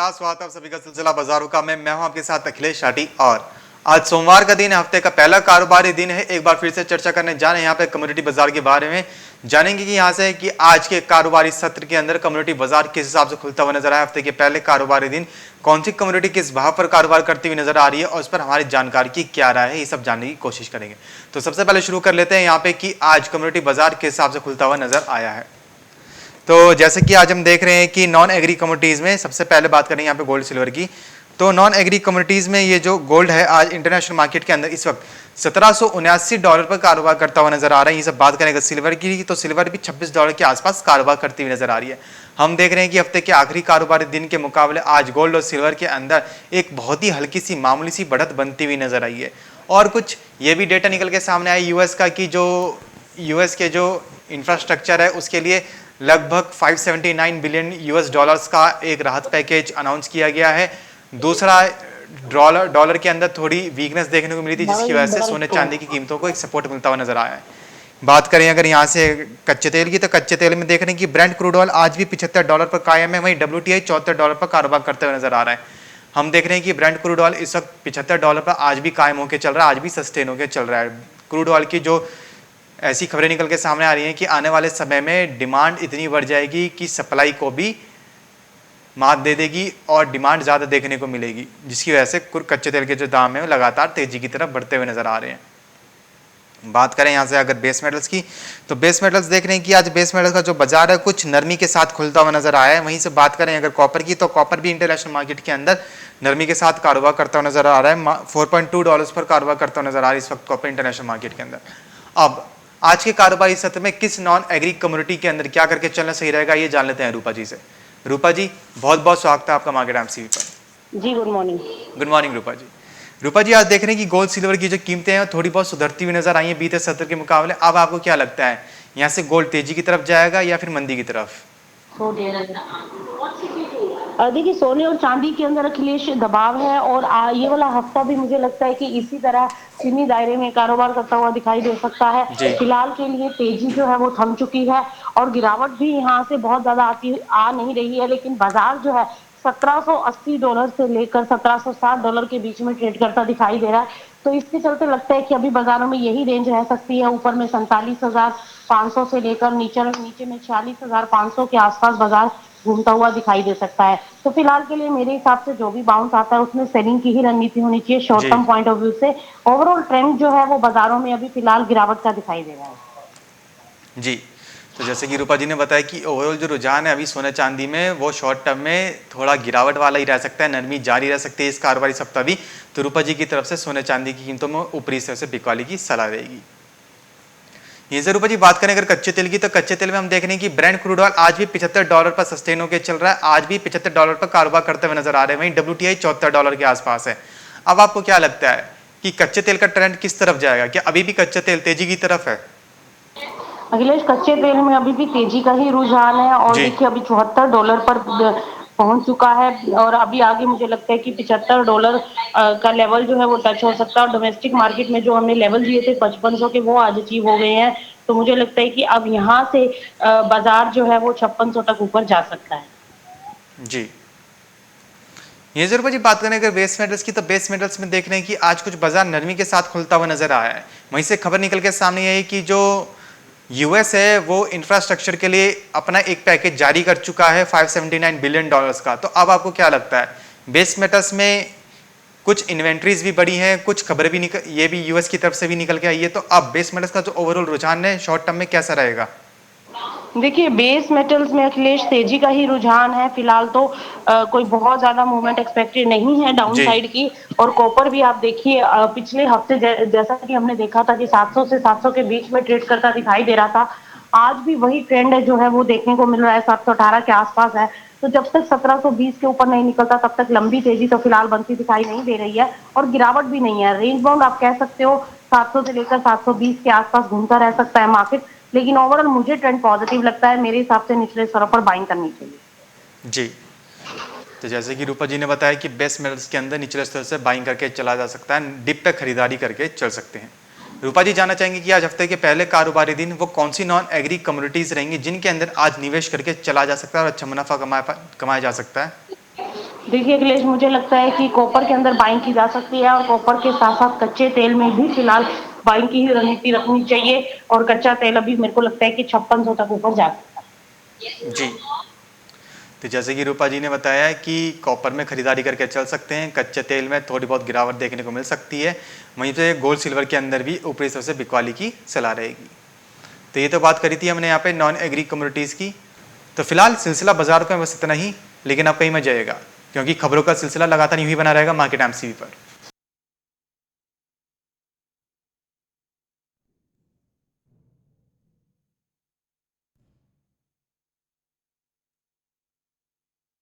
नमस्कार, स्वागत है आप सभी का सिलसिला बाजारों का। मैं हूं आपके साथ अखिलेश शाटी और आज सोमवार का दिन है, हफ्ते का पहला कारोबारी दिन है। एक बार फिर से चर्चा करने जा रहे हैं यहाँ पे कम्युनिटी बाजार के बारे में। जानेंगे कि यहाँ से कि आज के कारोबारी सत्र के अंदर कम्युनिटी बाजार किस हिसाब से खुलता हुआ नजर आया। हफ्ते के पहले कारोबारी दिन कौन सी कम्युनिटी किस भाव पर कारोबार करती हुई नजर आ रही है और उस पर हमारी जानकारी की क्या राय है, ये सब जानने की कोशिश करेंगे। तो सबसे पहले शुरू कर लेते हैं यहाँ पे कि आज कम्युनिटी बाजार किस हिसाब से खुलता हुआ नजर आया है। तो जैसे कि आज हम देख रहे हैं कि नॉन एग्री कमोडिटीज़ में सबसे पहले बात करें यहाँ पे गोल्ड सिल्वर की। तो नॉन एग्री कमोडिटीज़ में ये जो गोल्ड है आज इंटरनेशनल मार्केट के अंदर इस वक्त $1779 पर कारोबार करता हुआ नजर आ रहा है। ये सब बात करेंगे सिल्वर की, तो सिल्वर भी $26 के आसपास कारोबार करती हुई नजर आ रही है। हम देख रहे हैं कि हफ्ते के आखिरी कारोबारी दिन के मुकाबले आज गोल्ड और सिल्वर के अंदर एक बहुत ही हल्की सी मामूली सी बढ़त बनती हुई नजर आई है। और कुछ ये भी डेटा निकल के सामने आया यूएस का कि जो यूएस के जो इंफ्रास्ट्रक्चर है उसके लिए लगभग $579 बिलियन का एक राहत पैकेज अनाउंस किया गया है। दूसरा डॉलर के अंदर थोड़ी वीकनेस देखने को मिली थी, जिसकी वजह से सोने चांदी की कीमतों को एक सपोर्ट मिलता हुआ नजर आया है। बात करें अगर यहाँ से कच्चे तेल की, तो कच्चे तेल में देख रहे हैं कि ब्रेंट क्रूड ऑयल आज भी $75 पर कायम है, वहीं WTI $74 पर कारोबार करते हुए नजर आ रहा है। हम देख रहे हैं कि ब्रेंट क्रूड ऑयल इस वक्त $75 पर आज भी कायम होकर चल रहा है, आज भी सस्टेन होकर चल रहा है। क्रूड ऑयल की जो ऐसी खबरें निकल के सामने आ रही हैं कि आने वाले समय में डिमांड इतनी बढ़ जाएगी कि सप्लाई को भी मात दे देगी और डिमांड ज़्यादा देखने को मिलेगी, जिसकी वजह से कच्चे तेल के जो दाम है वो लगातार तेजी की तरफ बढ़ते हुए नजर आ रहे हैं। बात करें यहाँ से अगर बेस मेटल्स की, तो बेस मेटल्स देख रहे हैं कि आज बेस मेटल्स का जो बाजार है कुछ नरमी के साथ खुलता हुआ नजर आया है। वहीं से बात करें अगर कॉपर की, तो कॉपर भी इंटरनेशनल मार्केट के अंदर नरमी के साथ कारोबार करता हुआ नजर आ रहा है। $4.2 पर कारोबार करता हुआ नजर आ रहा है इस वक्त कॉपर इंटरनेशनल मार्केट के अंदर। अब आज के कारोबारी सत्र में किस नॉन एग्री कम्युनिटी के अंदर क्या करके चलना सही रहेगा, ये जान लेते हैं रूपा जी से। रूपा जी, बहुत बहुत स्वागत है आपका मार्केट एमसीवी पर। जी गुड मॉर्निंग। गुड मॉर्निंग रूपा जी। रूपा जी, आज देख रहे हैं कि गोल्ड सिल्वर की जो कीमतें हैं थोड़ी बहुत सुधरती हुई नजर आई हैं बीते सत्र के मुकाबले। अब आपको क्या लगता है, यहाँ से गोल्ड तेजी की तरफ जाएगा या फिर मंदी की तरफ? देखिए, सोने और चांदी के अंदर अखिलेश दबाव है और ये वाला हफ्ता भी मुझे लगता है कि इसी तरह सीमित दायरे में कारोबार करता हुआ दिखाई दे सकता है। फिलहाल के लिए तेजी जो है वो थम चुकी है और गिरावट भी यहाँ से बहुत ज्यादा आ नहीं रही है, लेकिन बाजार जो है $1780 से लेकर $1760 के बीच में ट्रेड करता दिखाई दे रहा है। तो इसके चलते लगता है कि अभी बाजारों में यही रेंज रह सकती है। ऊपर में 47,500 से लेकर नीचे में 46,500 के आसपास बाजार घूमता हुआ दिखाई दे सकता है। तो फिलहाल के लिए मेरे हिसाब से जो भी बाउंस आता है उसमें सेलिंग की ही रणनीति होनी चाहिए short term point of view से। ओवरऑल ट्रेंड जो है वो बाजारों में अभी फिलहाल गिरावट का दिखाई दे रहा है। जी, तो जैसे कि रूपा जी ने बताया कि ओवरऑल जो रुझान है अभी सोने चांदी में वो शॉर्ट टर्म में थोड़ा गिरावट वाला ही रह सकता है, नरमी जारी रह सकती है इस कारोबारी सप्ताह भी। तो रूपा जी की तरफ से सोने चांदी की कीमतों में ऊपरी से बिकवाली की सलाह रहेगी। ये से रूपा जी बात करें अगर कच्चे तेल की, तो कच्चे तेल में हम देख रहे हैं कि ब्रेंट क्रूड ऑयल आज भी $75 पर सस्टेन होकर चल रहा है, आज भी $75 पर कारोबार करते हुए नजर आ रहे हैं। वहीं WTI $74 के आसपास है। अब आपको क्या लगता है कि कच्चे तेल का ट्रेंड किस तरफ जाएगा, क्या अभी भी कच्चे तेल तेजी की तरफ है? अखिलेश, कच्चे तेल में अभी भी तेजी का ही रुझान है और देखिए अभी $74 पर पहुंच चुका है और अभी आगे मुझे लगता है कि $75 का लेवल जो है वो टच हो सकता है। और डोमेस्टिक मार्केट में जो हमने लेवल दिए थे 5500 के, वो आज अचीव हो गए हैं। तो मुझे लगता है कि अब यहाँ से बाजार जो है वो 5600 तक ऊपर जा सकता है। जी, ये जरूर जी बात करें अगर बेस मेटल्स की, तो बेस मेटल्स में देख रहे हैं कि आज कुछ बाजार नरमी के साथ खुलता हुआ नजर आया है। वहीं से खबर निकल के सामने यही कि जो यूएस है वो इंफ्रास्ट्रक्चर के लिए अपना एक पैकेज जारी कर चुका है $579 बिलियन का। तो अब आपको क्या लगता है, बेस मेटल्स में कुछ इन्वेंट्रीज भी बढ़ी हैं, कुछ खबरें भी ये भी यूएस की तरफ से भी निकल के आई है, तो अब बेस मेटल्स का जो ओवरऑल रुझान है शॉर्ट टर्म में कैसा रहेगा? देखिए, बेस मेटल्स में अखिलेश तेजी का ही रुझान है फिलहाल। तो कोई बहुत ज्यादा मूवमेंट एक्सपेक्टेड नहीं है डाउन साइड की। और कॉपर भी आप देखिए पिछले हफ्ते जैसा कि हमने देखा था कि 700 से 700 के बीच में ट्रेड करता दिखाई दे रहा था, आज भी वही ट्रेंड है जो है वो देखने को मिल रहा है, 718 के आसपास है। तो जब तक 1720 के ऊपर नहीं निकलता तब तक लंबी तेजी तो फिलहाल बनती दिखाई नहीं दे रही है और गिरावट भी नहीं है। रेंज बाउंड आप कह सकते हो 700 से लेकर 720 के आसपास घूमता रह सकता है मार्केट, लेकिन ओवरऑल मुझे ट्रेंड पॉजिटिव लगता है। मेरे हिसाब से निचले स्तरों पर बाइंग करनी चाहिए। जी, तो जैसे कि रूपा जी ने बताया कि बेस मेटल्स के अंदर निचले स्तर से बाइंग करके चला जा सकता है, डिप पे खरीदारी करके चल सकते हैं। रूपा जी जानना चाहेंगे कि आज हफ्ते के पहले कारोबारी दिन वो कौन सी नॉन एग्री कम्युनिटीज रहेंगी जिनके अंदर आज निवेश करके चला जा सकता है और अच्छा मुनाफा कमाया जा सकता है? देखिए अखिलेश, मुझे लगता है कि कॉपर के अंदर बाइंग की जा सकती है और कॉपर के साथ साथ कच्चे तेल में भी फिलहाल बाइंग की ही रणनीति रखनी चाहिए। और कच्चा तेल अभी मेरे को लगता है कि 5600 तक ऊपर जा सकता है। जी, तो जैसे कि रूपा जी ने बताया है कि कॉपर में खरीदारी करके चल सकते हैं, कच्चे तेल में थोड़ी बहुत गिरावट देखने को मिल सकती है, वहीं पे गोल्ड सिल्वर के अंदर भी ऊपरी स्तर से बिकवाली की सलाह रहेगी। तो ये तो बात करी थी हमने यहाँ पे नॉन एग्री कम्युनिटीज़ की। तो फिलहाल सिलसिला बाजार का बस इतना ही, लेकिन आप कहीं मत जाइएगा क्योंकि खबरों का सिलसिला लगातार यूं ही बना रहेगा मार्केट एमसीबी पर।